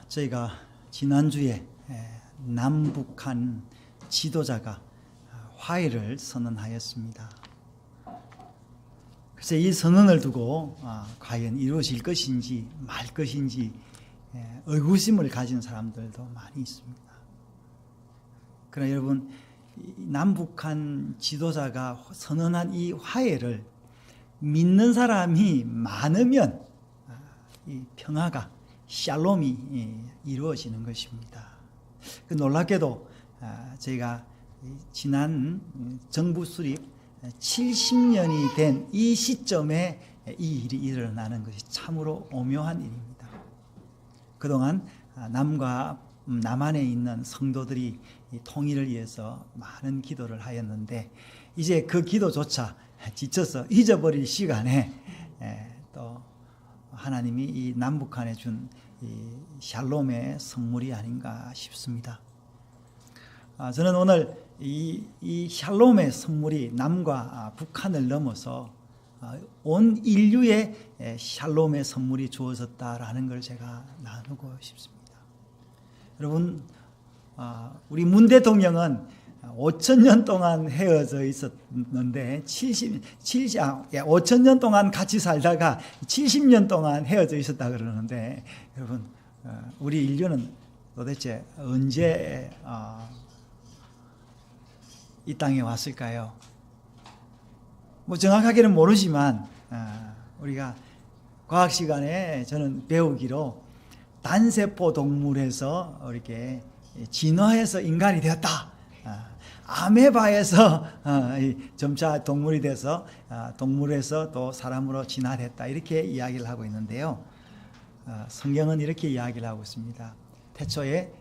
저희가 지난주에 남북한 지도자가 화해를 선언하였습니다. 그래서 이 선언을 두고 과연 이루어질 것인지 말 것인지 의구심을 가진 사람들도 많이 있습니다. 그러나 여러분, 남북한 지도자가 선언한 이 화해를 믿는 사람이 많으면 이 평화가 샬롬이 이루어지는 것입니다. 놀랍게도 저희가 지난 정부 수립 70년이 된 이 시점에 이 일이 일어나는 것이 참으로 오묘한 일입니다. 그동안 남한에 있는 성도들이 통일을 위해서 많은 기도를 하였는데 이제 그 기도조차 지쳐서 잊어버릴 시간에 또 하나님이 이 남북한에 준 이 샬롬의 선물이 아닌가 싶습니다. 저는 오늘 이 샬롬의 선물이 남과 북한을 넘어서 온 인류에 샬롬의 선물이 주어졌다라는 걸 제가 나누고 싶습니다. 여러분, 우리 문 대통령은 5,000년 동안 헤어져 있었는데 5,000년 동안 같이 살다가 70년 동안 헤어져 있었다 그러는데, 여러분, 우리 인류는 도대체 언제 이 땅에 왔을까요? 정확하게는 모르지만 우리가 과학 시간에 저는 배우기로 단세포 동물에서 이렇게 진화해서 인간이 되었다. 아메바에서 점차 동물이 돼서 동물에서 또 사람으로 진화했다. 이렇게 이야기를 하고 있는데요. 성경은 이렇게 이야기를 하고 있습니다. 태초에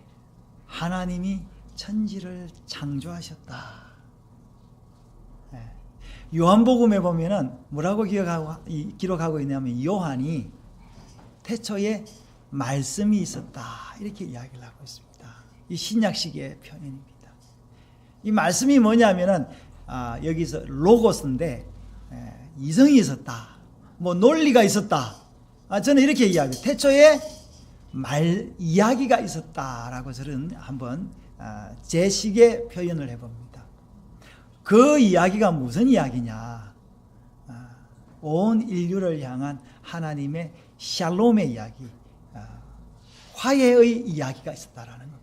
하나님이 천지를 창조하셨다. 요한복음에 보면은 뭐라고 기록하고 있냐면, 요한이 태초에 말씀이 있었다. 이렇게 이야기를 하고 있습니다. 이 신약식의 표현입니다. 이 말씀이 뭐냐면은 여기서 로고스인데 이성이 있었다. 논리가 있었다. 저는 이렇게 이야기해요. 태초에 이야기가 있었다라고 저는 한번 제 식의 표현을 해봅니다. 그 이야기가 무슨 이야기냐? 온 인류를 향한 하나님의 샬롬의 이야기, 화해의 이야기가 있었다라는 겁니다.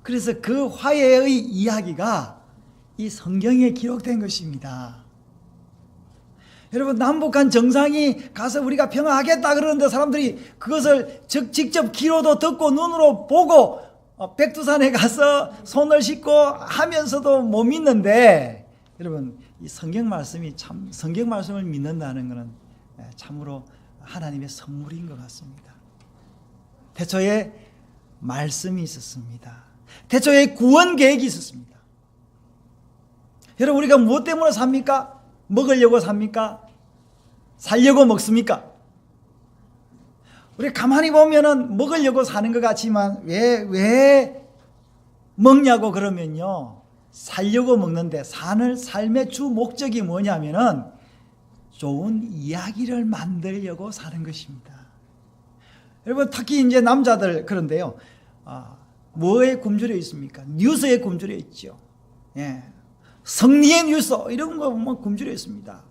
그래서 그 화해의 이야기가 이 성경에 기록된 것입니다. 여러분, 남북한 정상이 가서 우리가 평화하겠다 그러는데 사람들이 그것을 직접 귀로도 듣고 눈으로 보고 백두산에 가서 손을 씻고 하면서도 못 믿는데, 여러분, 이 성경 말씀을 믿는다는 것은 참으로 하나님의 선물인 것 같습니다. 태초에 말씀이 있었습니다. 태초에 구원 계획이 있었습니다. 여러분, 우리가 무엇 때문에 삽니까? 먹으려고 삽니까? 살려고 먹습니까? 우리 가만히 보면은 먹으려고 사는 것 같지만 왜 먹냐고 그러면요, 살려고 먹는데 삶의 주 목적이 뭐냐면은 좋은 이야기를 만들려고 사는 것입니다. 여러분, 특히 이제 남자들 그런데요, 뭐에 굶주려 있습니까? 뉴스에 굶주려 있죠. 승리의 뉴스 이런 거 보면 굶주려 있습니다.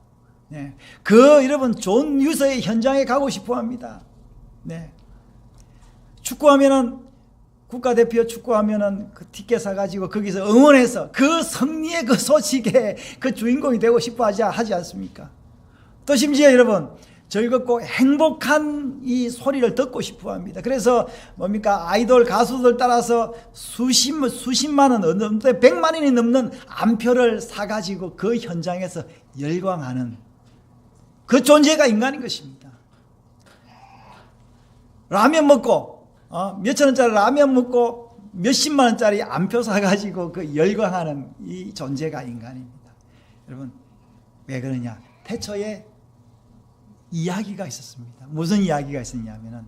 여러분, 좋은 뉴스의 현장에 가고 싶어 합니다. 축구하면은, 국가대표 축구하면은 그 티켓 사가지고 거기서 응원해서 그 승리의 그 소식에 그 주인공이 되고 싶어 하지 않습니까? 또 심지어 여러분, 즐겁고 행복한 이 소리를 듣고 싶어 합니다. 그래서 아이돌 가수들 따라서 수십만 원 넘는데 100만 원이 넘는 암표를 사가지고 그 현장에서 열광하는 그 존재가 인간인 것입니다. 라면 먹고 몇천 원짜리 라면 먹고 몇십만 원짜리 암표 사가지고 그 열광하는 이 존재가 인간입니다. 여러분, 왜 그러냐? 태초에 이야기가 있었습니다. 무슨 이야기가 있었냐면은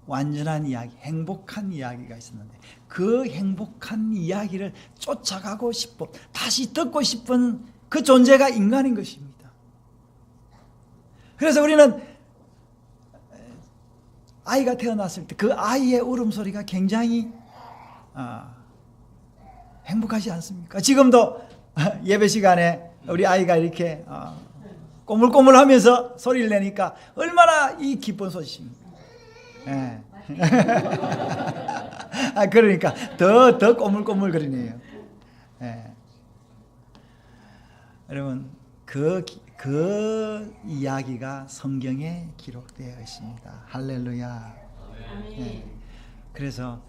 완전한 이야기, 행복한 이야기가 있었는데 그 행복한 이야기를 쫓아가고 싶어, 다시 듣고 싶은 그 존재가 인간인 것입니다. 그래서 우리는 아이가 태어났을 때 그 아이의 울음소리가 굉장히 행복하지 않습니까? 지금도 예배 시간에 우리 아이가 이렇게 꼬물꼬물하면서 소리를 내니까 얼마나 이 기쁜 소식입니까? 예. 그러니까 더 꼬물꼬물거리네요. 예. 여러분 그 이야기가 성경에 기록되어 있습니다. 할렐루야. 예. 그래서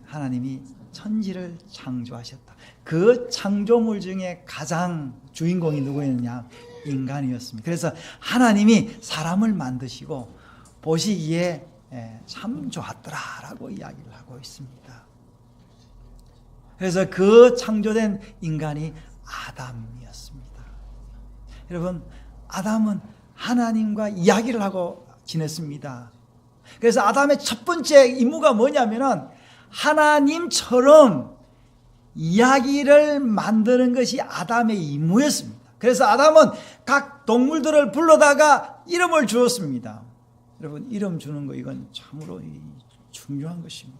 하나님이 천지를 창조하셨다. 그 창조물 중에 가장 주인공이 누구였냐? 인간이었습니다. 그래서 하나님이 사람을 만드시고 보시기에 참 좋았더라라고 이야기를 하고 있습니다. 그래서 그 창조된 인간이 아담이었습니다. 여러분, 아담은 하나님과 이야기를 하고 지냈습니다. 그래서 아담의 첫 번째 임무가 뭐냐면은 하나님처럼 이야기를 만드는 것이 아담의 임무였습니다. 그래서 아담은 각 동물들을 불러다가 이름을 주었습니다. 여러분, 이름 주는 거 이건 참으로 중요한 것입니다.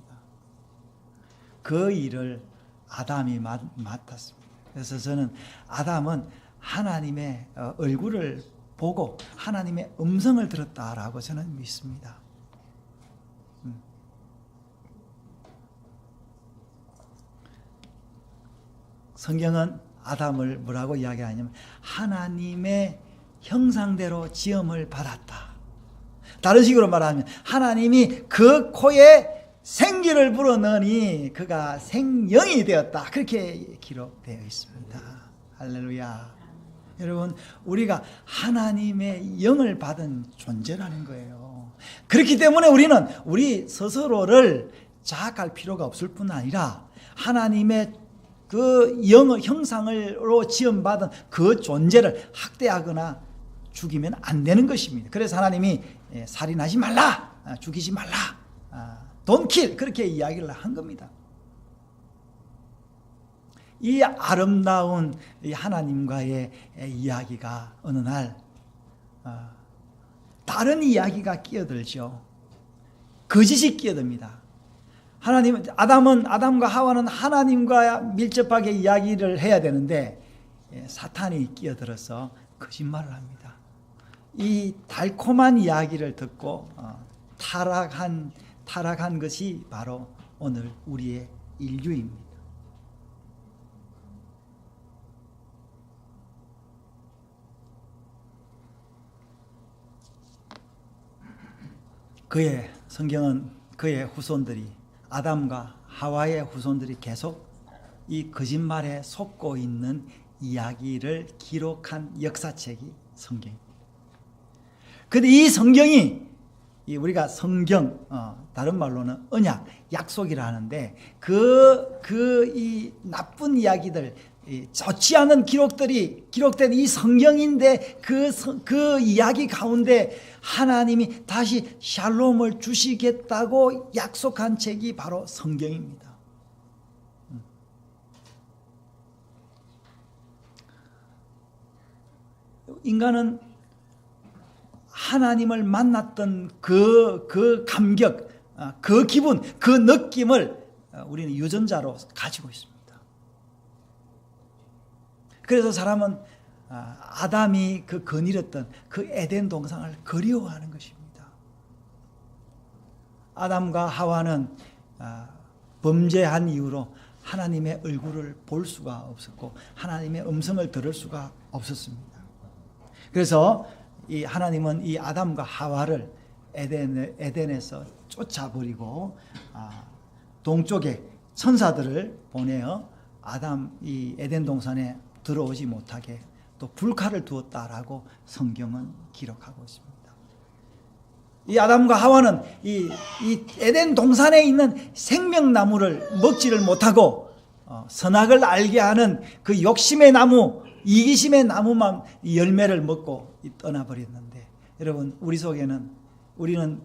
그 일을 아담이 맡았습니다. 그래서 저는 아담은 하나님의 얼굴을 보고 하나님의 음성을 들었다라고 저는 믿습니다. 성경은 아담을 뭐라고 이야기하냐면 하나님의 형상대로 지음을 받았다. 다른 식으로 말하면 하나님이 그 코에 생기를 불어넣으니 그가 생명이 되었다. 그렇게 기록되어 있습니다. 할렐루야. 여러분, 우리가 하나님의 영을 받은 존재라는 거예요. 그렇기 때문에 우리는 우리 스스로를 자학할 필요가 없을 뿐 아니라 하나님의 그 영의 형상으로 지음받은 그 존재를 학대하거나 죽이면 안 되는 것입니다. 그래서 하나님이 살인하지 말라, 죽이지 말라, don't kill, 그렇게 이야기를 한 겁니다. 이 아름다운 하나님과의 이야기가 어느 날 다른 이야기가 끼어들죠. 거짓이 끼어듭니다. 아담과 하와는 하나님과 밀접하게 이야기를 해야 되는데 사탄이 끼어들어서 거짓말을 합니다. 이 달콤한 이야기를 듣고 타락한 것이 바로 오늘 우리의 인류입니다. 성경은 그의 후손들이 아담과 하와의 후손들이 계속 이 거짓말에 속고 있는 이야기를 기록한 역사책이 성경입니다. 그런데 이 성경이 우리가 성경, 다른 말로는 언약, 약속이라 하는데 이 나쁜 이야기들, 좋지 않은 기록들이 기록된 이 성경인데 그 이야기 가운데 하나님이 다시 샬롬을 주시겠다고 약속한 책이 바로 성경입니다. 인간은 하나님을 만났던 그 감격, 그 기분, 그 느낌을 우리는 유전자로 가지고 있습니다. 그래서 사람은 아담이 거닐었던 그 에덴 동산을 그리워하는 것입니다. 아담과 하와는 범죄한 이유로 하나님의 얼굴을 볼 수가 없었고 하나님의 음성을 들을 수가 없었습니다. 그래서 이 하나님은 이 아담과 하와를 에덴에서 쫓아버리고 동쪽에 천사들을 보내어 이 에덴 동산에 들어오지 못하게 또 불칼을 두었다라고 성경은 기록하고 있습니다. 이 아담과 하와는 이 에덴 동산에 있는 생명나무를 먹지를 못하고 선악을 알게 하는 그 욕심의 나무, 이기심의 나무만 열매를 먹고 떠나버렸는데, 여러분, 우리 속에는 우리는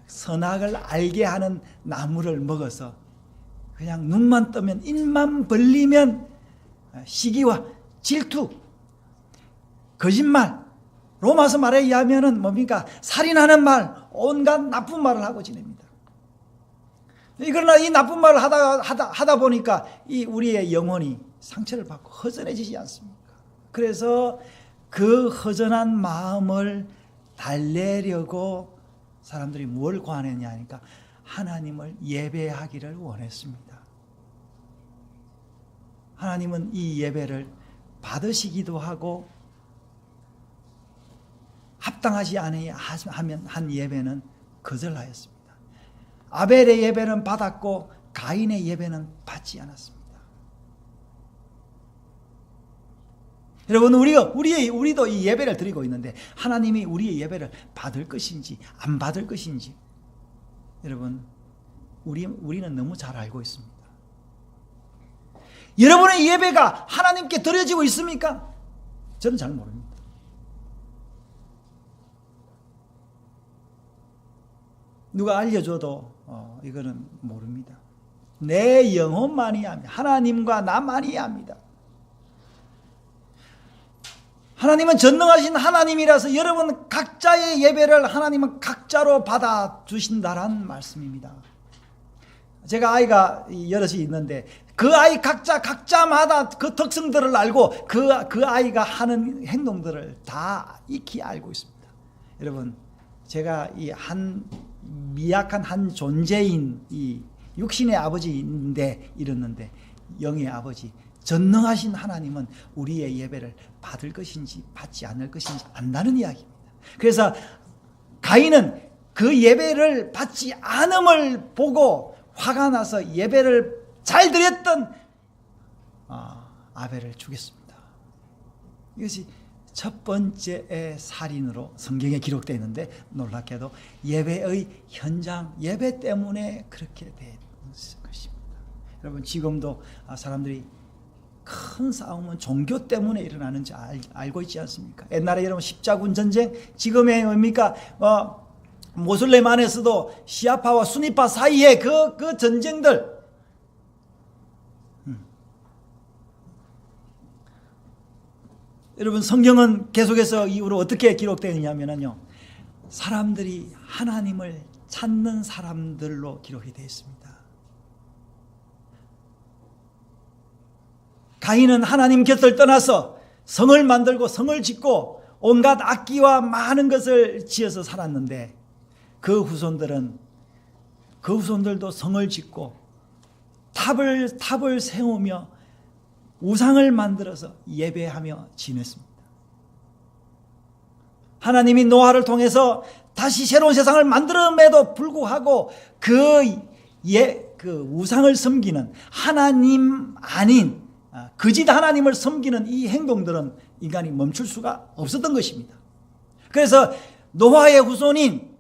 선악을 알게 하는 나무를 먹어서 그냥 눈만 뜨면 입만 벌리면 시기와 질투, 거짓말, 로마서 말에 의하면은 뭡니까? 살인하는 말, 온갖 나쁜 말을 하고 지냅니다. 그러나 이 나쁜 말을 하다 보니까 이 우리의 영혼이 상처를 받고 허전해지지 않습니까? 그래서 그 허전한 마음을 달래려고 사람들이 뭘 구하느냐 하니까 하나님을 예배하기를 원했습니다. 하나님은 이 예배를 받으시기도 하고 합당하지 않으면 한 예배는 거절하였습니다. 아벨의 예배는 받았고 가인의 예배는 받지 않았습니다. 여러분, 우리도 이 예배를 드리고 있는데 하나님이 우리의 예배를 받을 것인지 안 받을 것인지 여러분, 우리는 너무 잘 알고 있습니다. 여러분의 예배가 하나님께 드려지고 있습니까? 저는 잘 모릅니다. 누가 알려줘도 이거는 모릅니다. 내 영혼만이 압니다. 하나님과 나만이 압니다. 하나님은 전능하신 하나님이라서 여러분 각자의 예배를 하나님은 각자로 받아주신다는 말씀입니다. 제가 아이가 여럿이 있는데 그 아이 각자마다 그 특성들을 알고 그 아이가 하는 행동들을 다 익히 알고 있습니다. 여러분, 제가 이 미약한 한 존재인 이 육신의 아버지인데 이랬는데 영의 아버지 전능하신 하나님은 우리의 예배를 받을 것인지 받지 않을 것인지 안다는 이야기입니다. 그래서 가인은 그 예배를 받지 않음을 보고 화가 나서 예배를 잘 드렸던 아벨을 죽였습니다. 이것이 첫 번째의 살인으로 성경에 기록되어 있는데 놀랍게도 예배의 현장, 예배 때문에 그렇게 된 것입니다. 여러분, 지금도 사람들이 큰 싸움은 종교 때문에 일어나는지 알고 있지 않습니까? 옛날에 여러분 십자군 전쟁, 지금의 뭡니까? 모슬렘 안에서도 시아파와 수니파 사이에 그 전쟁들, 여러분 성경은 계속해서 이후로 어떻게 기록되어 있냐면요, 사람들이 하나님을 찾는 사람들로 기록이 되어 있습니다. 가인은 하나님 곁을 떠나서 성을 만들고 성을 짓고 온갖 악기와 많은 것을 지어서 살았는데 그 후손들도 성을 짓고 탑을 세우며 우상을 만들어서 예배하며 지냈습니다. 하나님이 노아를 통해서 다시 새로운 세상을 만들음에도 불구하고 그 우상을 섬기는 하나님 아닌 거짓 하나님을 섬기는 이 행동들은 인간이 멈출 수가 없었던 것입니다. 그래서 노아의 후손인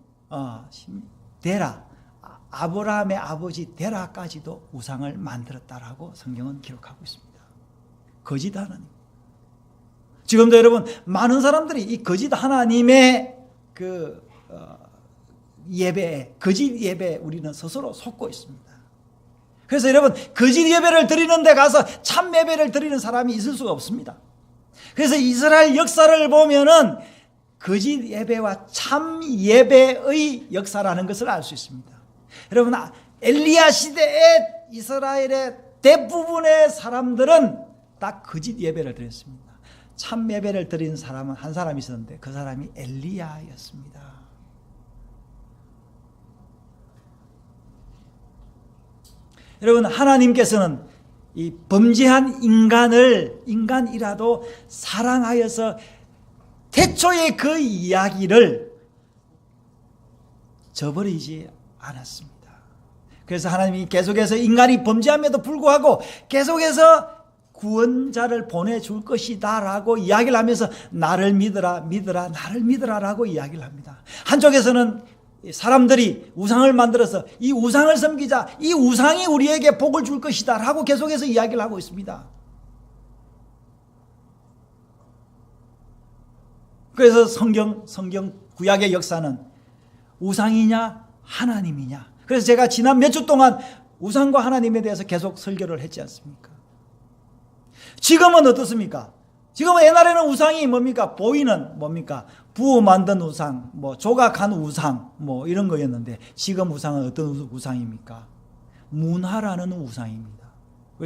데라, 아브라함의 아버지 데라까지도 우상을 만들었다라고 성경은 기록하고 있습니다. 거짓 하나님. 지금도 여러분 많은 사람들이 이 거짓 하나님의 예배에, 거짓 예배에 우리는 스스로 속고 있습니다. 그래서 여러분 거짓 예배를 드리는 데 가서 참 예배를 드리는 사람이 있을 수가 없습니다. 그래서 이스라엘 역사를 보면은 거짓 예배와 참 예배의 역사라는 것을 알 수 있습니다. 여러분, 엘리야 시대에 이스라엘의 대부분의 사람들은 다 거짓 예배를 드렸습니다. 참 예배를 드린 사람은 한 사람이 있었는데 그 사람이 엘리야였습니다. 여러분, 하나님께서는 이 범죄한 인간이라도 사랑하여서 태초의 그 이야기를 저버리지 않았습니다. 그래서 하나님이 계속해서 인간이 범죄함에도 불구하고 계속해서 구원자를 보내줄 것이다 라고 이야기를 하면서 나를 믿으라 나를 믿으라 라고 이야기를 합니다. 한쪽에서는 사람들이 우상을 만들어서 이 우상을 섬기자, 이 우상이 우리에게 복을 줄 것이다 라고 계속해서 이야기를 하고 있습니다. 그래서 성경 구약의 역사는 우상이냐 하나님이냐. 그래서 제가 지난 몇 주 동안 우상과 하나님에 대해서 계속 설교를 했지 않습니까? 지금은 어떻습니까? 지금 옛날에는 우상이 뭡니까? 보이는 뭡니까? 부어 만든 우상, 뭐 조각한 우상, 뭐 이런 거였는데 지금 우상은 어떤 우상입니까? 문화라는 우상입니다.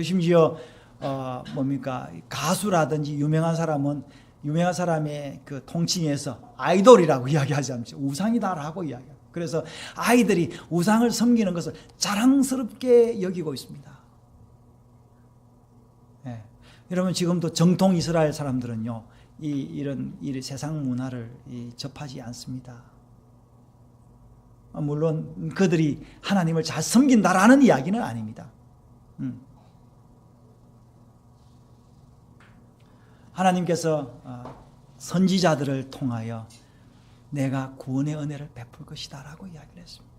심지어 뭡니까? 가수라든지 유명한 사람의 그 통칭에서 아이돌이라고 이야기하지 않죠. 우상이다라고 이야기해요. 그래서 아이들이 우상을 섬기는 것을 자랑스럽게 여기고 있습니다. 예. 여러분 지금도 정통 이스라엘 사람들은요, 이런 세상 문화를 접하지 않습니다. 물론 그들이 하나님을 잘 섬긴다라는 이야기는 아닙니다. 하나님께서 선지자들을 통하여 내가 구원의 은혜를 베풀 것이다 라고 이야기를 했습니다.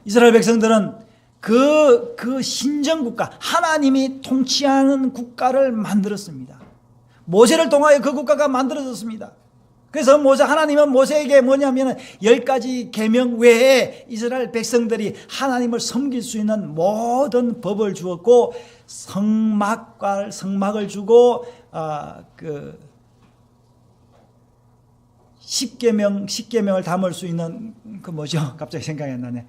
이스라엘 백성들은 그 신정국가, 하나님이 통치하는 국가를 만들었습니다. 모세를 통하여 그 국가가 만들어졌습니다. 그래서 하나님은 모세에게 뭐냐면 10가지 계명 외에 이스라엘 백성들이 하나님을 섬길 수 있는 모든 법을 주었고, 성막을 주고, 그 10계명을 담을 수 있는 그 뭐죠? 갑자기 생각이 안 나네.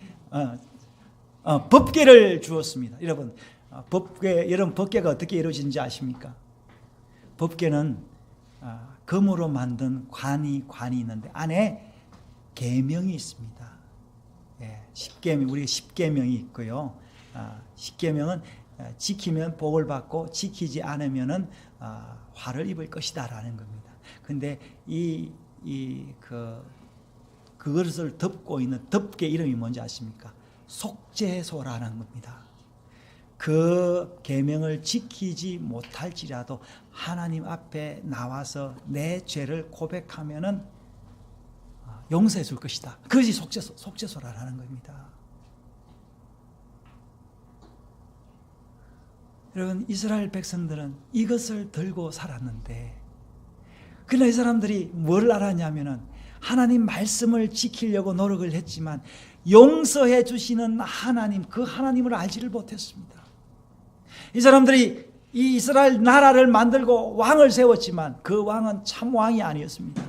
법궤를 주었습니다. 여러분, 여러분 법궤가 어떻게 이루어지는지 아십니까? 법궤는 금으로 만든 관이 있는데 안에 계명이 있습니다. 예, 10계명, 우리가 10계명이 있고요. 10계명은 지키면 복을 받고 지키지 않으면은 화를 입을 것이다라는 겁니다. 근데 그것을 덮고 있는 덮개 이름이 뭔지 아십니까? 속죄소라는 겁니다. 그 계명을 지키지 못할지라도 하나님 앞에 나와서 내 죄를 고백하면은 용서해 줄 것이다. 그것이 속죄소라는 겁니다. 여러분, 이스라엘 백성들은 이것을 들고 살았는데, 그러나 이 사람들이 뭘 알았냐면은 하나님 말씀을 지키려고 노력을 했지만 용서해 주시는 하나님, 그 하나님을 알지를 못했습니다. 이 사람들이 이 이스라엘 나라를 만들고 왕을 세웠지만 그 왕은 참 왕이 아니었습니다.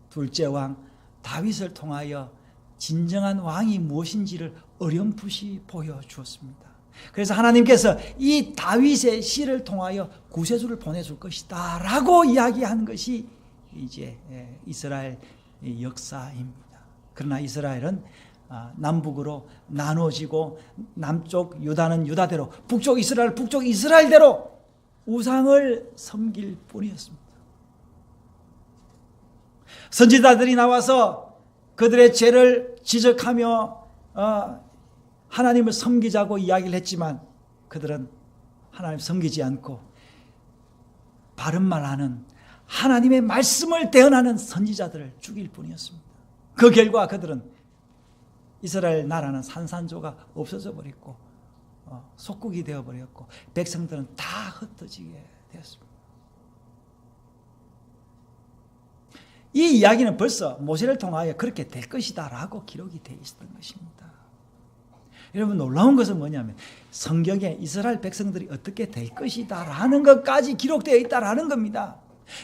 둘째 왕 다윗을 통하여 진정한 왕이 무엇인지를 어렴풋이 보여주었습니다. 그래서 하나님께서 이 다윗의 씨를 통하여 구세주를 보내줄 것이다 라고 이야기한 것이 이제 이스라엘 역사입니다. 그러나 이스라엘은 남북으로 나눠지고 남쪽 유다는 유다대로, 북쪽 이스라엘대로 우상을 섬길 뿐이었습니다. 선지자들이 나와서 그들의 죄를 지적하며 하나님을 섬기자고 이야기를 했지만 그들은 하나님 섬기지 않고 바른말 하는 하나님의 말씀을 대언하는 선지자들을 죽일 뿐이었습니다. 그 결과 그들은 이스라엘 나라는 산산조가 없어져 버렸고 속국이 되어버렸고 백성들은 다 흩어지게 되었습니다. 이 이야기는 벌써 모세를 통하여 그렇게 될 것이다 라고 기록이 되어 있었던 것입니다. 여러분, 놀라운 것은 뭐냐면 성경에 이스라엘 백성들이 어떻게 될 것이다 라는 것까지 기록되어 있다라는 겁니다.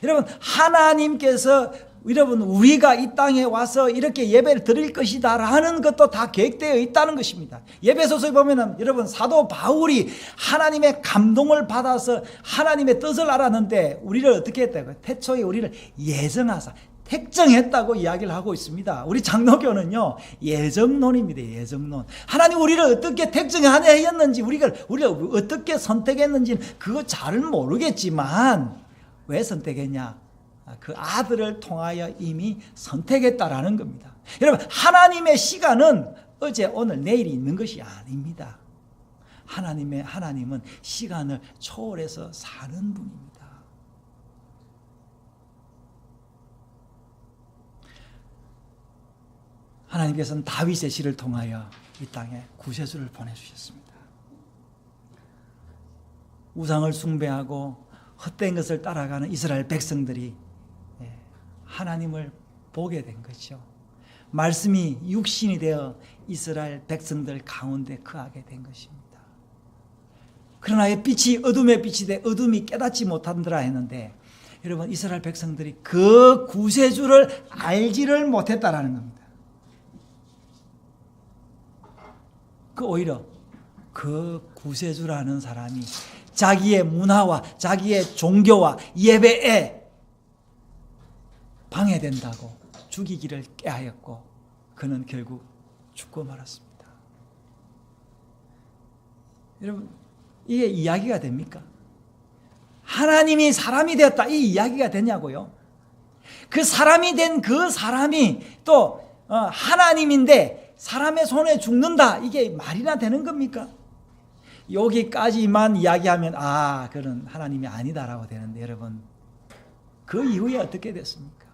여러분, 하나님께서 우리가 이 땅에 와서 이렇게 예배를 드릴 것이다 라는 것도 다 계획되어 있다는 것입니다. 예배소서에 보면은 여러분, 사도 바울이 하나님의 감동을 받아서 하나님의 뜻을 알았는데 우리를 어떻게 했다고요? 태초에 우리를 예정하사 택정했다고 이야기를 하고 있습니다. 우리 장로교는요, 예정론입니다. 예정론. 하나님 우리를 어떻게 택정하였는지, 우리가 어떻게 선택했는지는 그거 잘은 모르겠지만 왜 선택했냐? 그 아들을 통하여 이미 선택했다라는 겁니다. 여러분, 하나님의 시간은 어제, 오늘, 내일이 있는 것이 아닙니다. 하나님은 시간을 초월해서 사는 분입니다. 하나님께서는 다윗의 씨를 통하여 이 땅에 구세주를 보내주셨습니다. 우상을 숭배하고 헛된 것을 따라가는 이스라엘 백성들이 하나님을 보게 된 거죠. 말씀이 육신이 되어 이스라엘 백성들 가운데 거하게 된 것입니다. 그러나 이 빛이 어둠의 빛이 돼 어둠이 깨닫지 못한더라 했는데, 여러분 이스라엘 백성들이 그 구세주를 알지를 못했다라는 겁니다. 오히려 그 구세주라는 사람이 자기의 문화와 자기의 종교와 예배에 방해된다고 죽이기를 꾀하였고, 그는 결국 죽고 말았습니다. 여러분, 이게 이야기가 됩니까? 하나님이 사람이 되었다, 이 이야기가 되냐고요? 그 사람이 된 그 사람이 또 하나님인데 사람의 손에 죽는다, 이게 말이나 되는 겁니까? 여기까지만 이야기하면 그는 하나님이 아니다라고 되는데, 여러분 그 이후에 어떻게 됐습니까?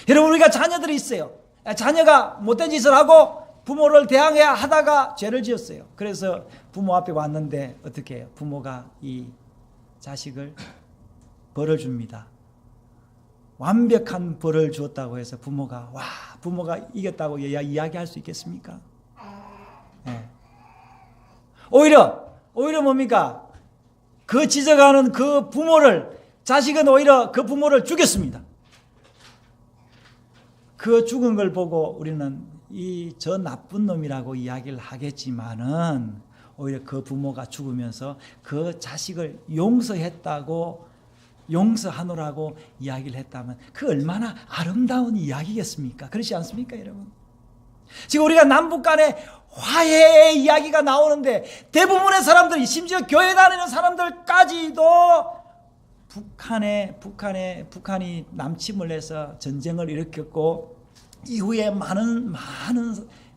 여러분, 우리가 자녀들이 있어요. 자녀가 못된 짓을 하고 부모를 대항해야 하다가 죄를 지었어요. 그래서 부모 앞에 왔는데 어떻게 해요? 부모가 이 자식을 벌을 줍니다. 완벽한 벌을 주었다고 해서 부모가 이겼다고 이야기할 수 있겠습니까? 네. 오히려 뭡니까? 그 지적하는 그 부모를, 자식은 오히려 그 부모를 죽였습니다. 그 죽은 걸 보고 우리는 저 나쁜 놈이라고 이야기를 하겠지만은, 오히려 그 부모가 죽으면서 그 자식을 용서하노라고 이야기를 했다면 그 얼마나 아름다운 이야기겠습니까? 그렇지 않습니까, 여러분? 지금 우리가 남북 간에 화해의 이야기가 나오는데, 대부분의 사람들이, 심지어 교회 다니는 사람들까지도 북한이 남침을 해서 전쟁을 일으켰고, 이후에 많은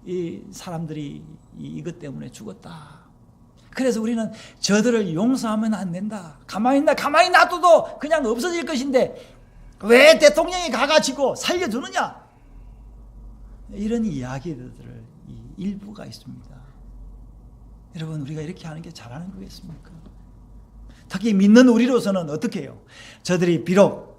이 사람들이 이것 때문에 죽었다. 그래서 우리는 저들을 용서하면 안 된다. 가만히 놔둬도 그냥 없어질 것인데 왜 대통령이 가가지고 살려주느냐? 이런 이야기들을 일부가 있습니다. 여러분, 우리가 이렇게 하는 게 잘하는 거겠습니까? 특히 믿는 우리로서는 어떻게 해요? 저들이 비록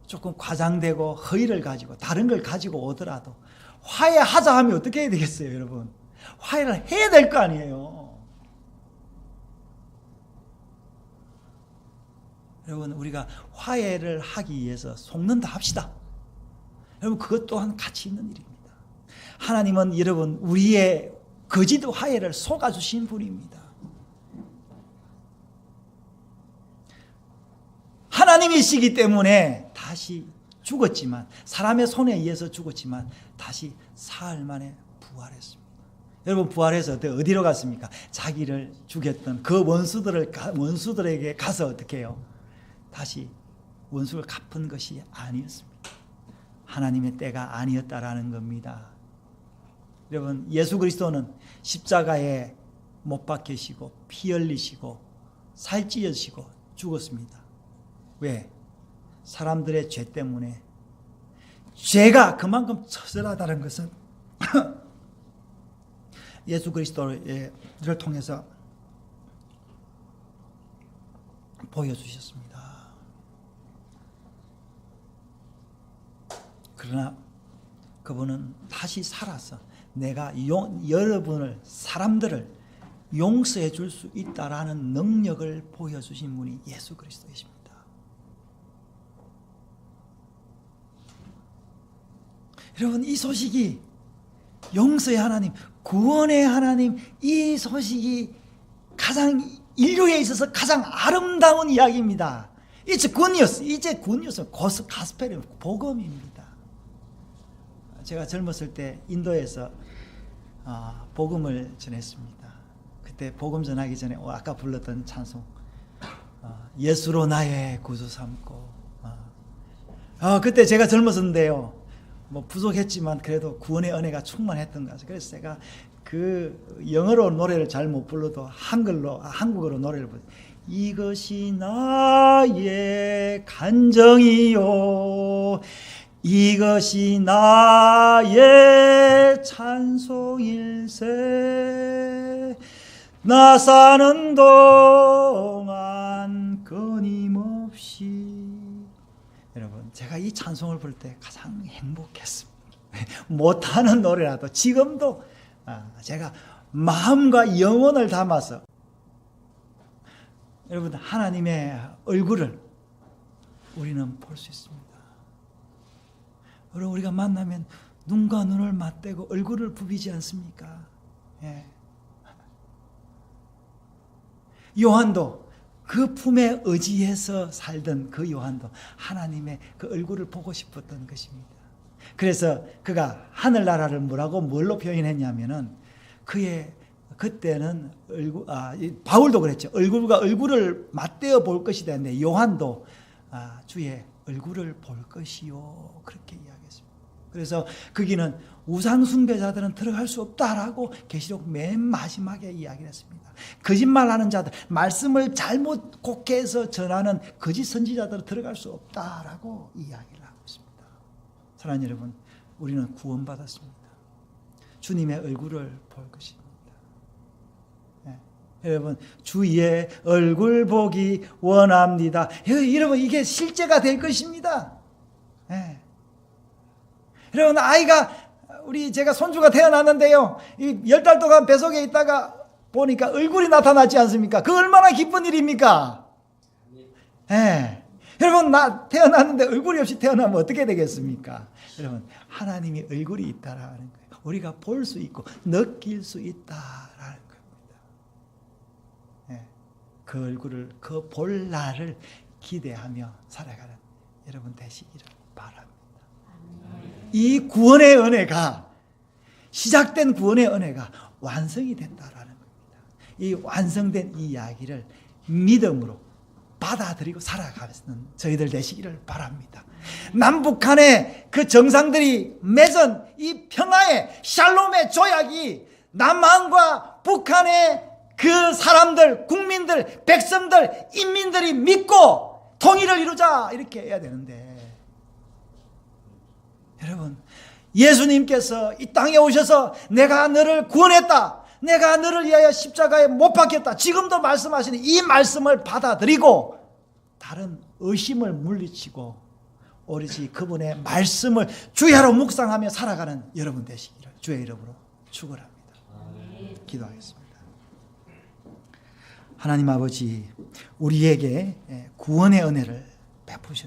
조금 과장되고 허위를 가지고 다른 걸 가지고 오더라도 화해하자 하면 어떻게 해야 되겠어요, 여러분? 화해를 해야 될 거 아니에요. 여러분, 우리가 화해를 하기 위해서 속는다 합시다. 여러분, 그것 또한 가치 있는 일입니다. 하나님은 여러분 우리의 거짓 화해를 속아주신 분입니다. 하나님이시기 때문에 다시 죽었지만, 사람의 손에 의해서 죽었지만 다시 사흘 만에 부활했습니다. 여러분, 부활해서 어디로 갔습니까? 자기를 죽였던 그 원수들에게 가서 어떻게 해요? 다시 원수를 갚은 것이 아니었습니다. 하나님의 때가 아니었다라는 겁니다. 여러분, 예수 그리스도는 십자가에 못 박히시고 피 흘리시고 살찌우시고 죽었습니다. 왜? 사람들의 죄 때문에. 죄가 그만큼 처절하다는 것은 예수 그리스도를 통해서 보여주셨습니다. 그러나 그분은 다시 살아서 내가 사람들을 용서해 줄 수 있다라는 능력을 보여주신 분이 예수 그리스도이십니다. 여러분, 이 소식이, 용서의 하나님, 구원의 하나님, 이 소식이 인류에 있어서 가장 아름다운 이야기입니다. It's good news. 이제 good news. 가스펠, 복음입니다. 제가 젊었을 때 인도에서 복음을 전했습니다. 그때 복음 전하기 전에 아까 불렀던 찬송, 예수로 나의 구주 삼고. 그때 제가 젊었는데요, 부족했지만 그래도 구원의 은혜가 충만했던 것 같아요. 그래서 제가 그 영어로 노래를 잘 못 불러도 한국어로 노래를 불러요. 이것이 나의 간정이요, 이것이 나의 찬송일세, 나 사는 동안 끊임없이. 여러분, 제가 이 찬송을 부를 때 가장 행복했습니다. 못하는 노래라도 지금도 제가 마음과 영혼을 담아서 여러분 하나님의 얼굴을 우리는 볼 수 있습니다. 여러분 우리가 만나면 눈과 눈을 맞대고 얼굴을 부비지 않습니까? 예. 요한도 그 품에 의지해서 살던 그 요한도 하나님의 그 얼굴을 보고 싶었던 것입니다. 그래서 그가 하늘나라를 뭘로 표현했냐면은 그의 그때는 바울도 그랬죠. 얼굴과 얼굴을 맞대어 볼 것이다 했는데 요한도 주의 얼굴을 볼 것이요 그렇게 이야기했습니다. 그래서 거기는 우상 숭배자들은 들어갈 수 없다라고 계시록 맨 마지막에 이야기를 했습니다. 거짓말하는 자들, 말씀을 잘못 곡해서 전하는 거짓 선지자들은 들어갈 수 없다라고 이야기를 하고 있습니다. 사랑하는 여러분, 우리는 구원받았습니다. 주님의 얼굴을 볼 것입니다. 네. 여러분, 주의 얼굴 보기 원합니다. 여러분, 이게 실제가 될 것입니다. 네. 여러분, 제가 손주가 태어났는데요. 10달 동안 뱃속에 있다가 보니까 얼굴이 나타나지 않습니까? 그 얼마나 기쁜 일입니까? 네. 여러분, 나 태어났는데 얼굴이 없이 태어나면 어떻게 되겠습니까? 여러분, 하나님이 얼굴이 있다라는 거예요. 우리가 볼 수 있고 느낄 수 있다라는 겁니다. 네. 그 얼굴을, 그 볼 날을 기대하며 살아가는 여러분 되시기를 바랍니다. 이 구원의 은혜가, 시작된 구원의 은혜가 완성이 된다라는 겁니다. 이 완성된 이 이야기를 믿음으로 받아들이고 살아가는 저희들 되시기를 바랍니다. 남북한의 그 정상들이 맺은 이 평화의 샬롬의 조약이 남한과 북한의 그 사람들, 국민들, 백성들, 인민들이 믿고 통일을 이루자 이렇게 해야 되는데, 여러분, 예수님께서 이 땅에 오셔서 내가 너를 구원했다, 내가 너를 위하여 십자가에 못 박혔다, 지금도 말씀하시는 이 말씀을 받아들이고 다른 의심을 물리치고 오로지 그분의 말씀을 주야로 묵상하며 살아가는 여러분 되시기를 주의 이름으로 축원합니다. 기도하겠습니다. 하나님 아버지, 우리에게 구원의 은혜를 베푸셨습니다.